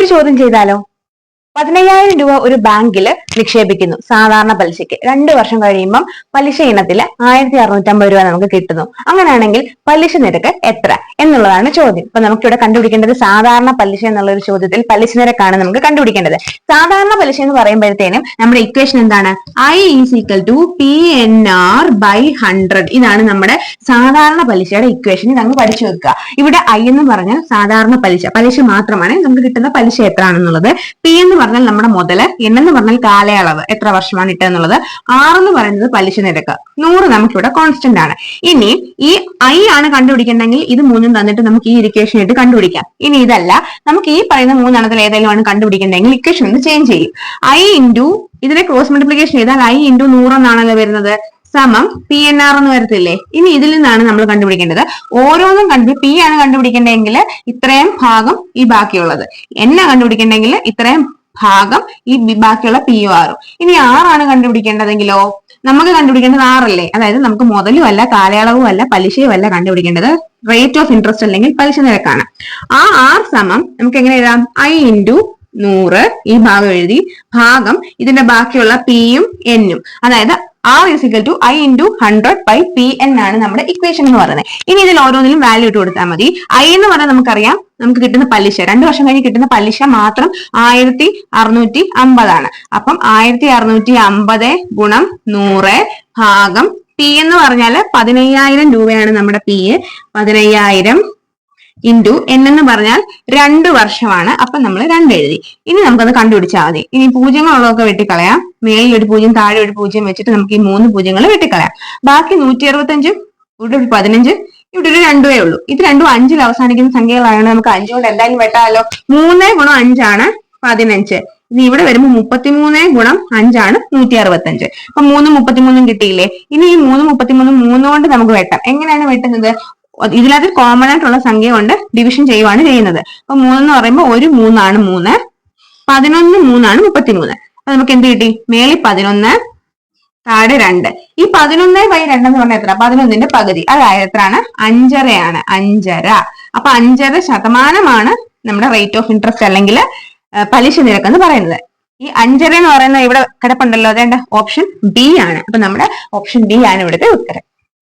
ഒരു ചോദ്യം ചെയ്താലോ? 15,000 രൂപ ഒരു ബാങ്കിൽ നിക്ഷേപിക്കുന്നു സാധാരണ പലിശയ്ക്ക്. 2 വർഷം കഴിയുമ്പം പലിശ ഇനത്തിൽ 1,650 രൂപ നമുക്ക് കിട്ടുന്നു. അങ്ങനെയാണെങ്കിൽ പലിശ നിരക്ക് എത്ര എന്നുള്ളതാണ് ചോദ്യം. അപ്പൊ നമുക്കിവിടെ കണ്ടുപിടിക്കേണ്ടത് സാധാരണ പലിശ എന്നുള്ള ഒരു ചോദ്യത്തിൽ പലിശ നിരക്കാണ് നമുക്ക് കണ്ടുപിടിക്കേണ്ടത്. സാധാരണ പലിശ എന്ന് പറയുമ്പോഴത്തേനും നമ്മുടെ ഇക്വേഷൻ എന്താണ്? I = PNR by 100. ഇതാണ് നമ്മുടെ സാധാരണ പലിശയുടെ ഇക്വേഷൻ. ഇതങ്ങ് പഠിച്ചു വെക്കുക. ഇവിടെ I എന്ന് പറഞ്ഞാൽ സാധാരണ പലിശ മാത്രമാണ്. നമുക്ക് കിട്ടുന്ന പലിശ എത്രയാണെന്നുള്ളത്. P എന്ന് പറഞ്ഞാൽ നമ്മുടെ മുതല്, N എന്ന് പറഞ്ഞാൽ കാലയളവ്, എത്ര വർഷമാണ് ഇട്ടെന്നുള്ളത്, R എന്ന് പറയുന്നത് പലിശ നിരക്ക്. 100 നമുക്കിവിടെ കോൺസ്റ്റന്റ് ആണ്. ഇനി ഈ I ആണ് കണ്ടുപിടിക്കേണ്ടെങ്കിൽ ഇത് മൂന്നും തന്നിട്ട് നമുക്ക് ഈ ഇക്വേഷൻ ഇട്ട് കണ്ടുപിടിക്കാം. ഇനി ഇതല്ല, നമുക്ക് ഈ പറയുന്ന മൂന്നെണ്ണത്തിൽ ഏതെങ്കിലും ആണ് കണ്ടുപിടിക്കേണ്ടെങ്കിൽ ഇക്വേഷൻ ഒന്ന് ചേഞ്ച് ചെയ്യും. I ഇൻറ്റു ഇതിനെ ക്രോസ് മൾട്ടിപ്ലിക്കേഷൻ ചെയ്താൽ I ഇൻറ്റു 100 എന്നാണല്ലോ വരുന്നത്, സമം PNR എന്ന് വരത്തില്ലേ? ഇനി ഇതിൽ നിന്നാണ് നമ്മൾ കണ്ടുപിടിക്കേണ്ടത്. ഓരോന്നും P ആണ് കണ്ടുപിടിക്കേണ്ടെങ്കിൽ ഇത്രയും ഭാഗം ഈ ബാക്കിയുള്ളത്, N കണ്ടുപിടിക്കേണ്ടെങ്കിൽ ഇത്രയും ഭാഗം ഈ ബാക്കിയുള്ള PUR. ഇനി R ആണ് കണ്ടുപിടിക്കേണ്ടതെങ്കിലോ നമുക്ക് കണ്ടുപിടിക്കേണ്ടത് R അല്ലേ? അതായത് നമുക്ക് മുതലും അല്ല കാലയളവും അല്ല പലിശയും അല്ല കണ്ടുപിടിക്കേണ്ടത്, റേറ്റ് ഓഫ് ഇൻട്രസ്റ്റ് അല്ലെങ്കിൽ പലിശ നിരക്കാണ്. ആ R സമം നമുക്ക് എങ്ങനെ എഴുതാം? I ഇൻറ്റു 100 ഈ ഭാഗം എഴുതി, ഭാഗം ഇതിന്റെ ബാക്കിയുള്ള Pയും Nഉം, അതായത് R = I × 100 by PN ആണ് നമ്മുടെ ഇക്വേഷൻ എന്ന് പറയുന്നത്. ഇനി ഇതിൽ ഓരോന്നിലും വാല്യൂ ഇട്ട് കൊടുത്താൽ മതി. I എന്ന് പറഞ്ഞാൽ നമുക്കറിയാം നമുക്ക് കിട്ടുന്ന പലിശ 2 വർഷം കഴിഞ്ഞ് കിട്ടുന്ന പലിശ മാത്രം 1,650 ആണ്. അപ്പം 1,650 ഗുണം 100 ഭാഗം P എന്ന് പറഞ്ഞാൽ 15,000 രൂപയാണ് നമ്മുടെ P. 15,000 ഇൻറ്റു N എന്ന് പറഞ്ഞാൽ 2 വർഷമാണ്. അപ്പൊ നമ്മൾ 2 എഴുതി. ഇനി നമുക്കത് കണ്ടുപിടിച്ചാൽ മതി. ഇനി പൂജ്യങ്ങളുള്ളതൊക്കെ വെട്ടിക്കളയാം. മേളിൽ ഒരു 0 താഴെ ഒരു 0 വെച്ചിട്ട് നമുക്ക് ഈ 3 പൂജ്യങ്ങൾ വെട്ടിക്കളയാം. ബാക്കി 165, ഇവിടെ ഒരു 15, ഇവിടെ ഒരു 2 ഉള്ളൂ. ഇത് രണ്ടും 5ൽ അവസാനിക്കുന്ന സംഖ്യകളാണ്. നമുക്ക് 5 കൊണ്ട് എന്തായാലും വെട്ടാമല്ലോ. 3 ഗുണം 5 ആണ് 15. ഇനി ഇവിടെ വരുമ്പോൾ 33 ഗുണം 5 ആണ് 165. അപ്പൊ 3 33 കിട്ടിയില്ലേ? ഇനി ഈ 3 33 3 കൊണ്ട് നമുക്ക് വെട്ടാം. എങ്ങനെയാണ് വെട്ടുന്നത്? ഇതിനകത്ത് കോമൺ ആയിട്ടുള്ള സംഖ്യ കൊണ്ട് ഡിവിഷൻ ചെയ്യുവാണ് ചെയ്യുന്നത്. അപ്പൊ 3 എന്ന് പറയുമ്പോൾ ഒരു 3 ആണ് 3, 11 3 ആണ് 33. അപ്പൊ നമുക്ക് എന്ത് കിട്ടി? മേളിൽ 11, താഴെ 2. ഈ 11/2 എന്ന് പറഞ്ഞാൽ എത്ര? 11ന്റെ പകുതി, അതായത് എത്രയാണ്? 5.5 ആണ്. 5.5. അപ്പൊ 5.5% നമ്മുടെ റേറ്റ് ഓഫ് ഇൻട്രസ്റ്റ് അല്ലെങ്കിൽ പലിശ നിരക്ക് എന്ന് പറയുന്നത്. ഈ 5.5 എന്ന് പറയുന്നത് ഇവിടെ കിടപ്പുണ്ടല്ലോ, അതേണ്ട ഓപ്ഷൻ D ആണ്. അപ്പൊ നമ്മുടെ ഓപ്ഷൻ D ആണ് ഇവിടുത്തെ ഉത്തരം.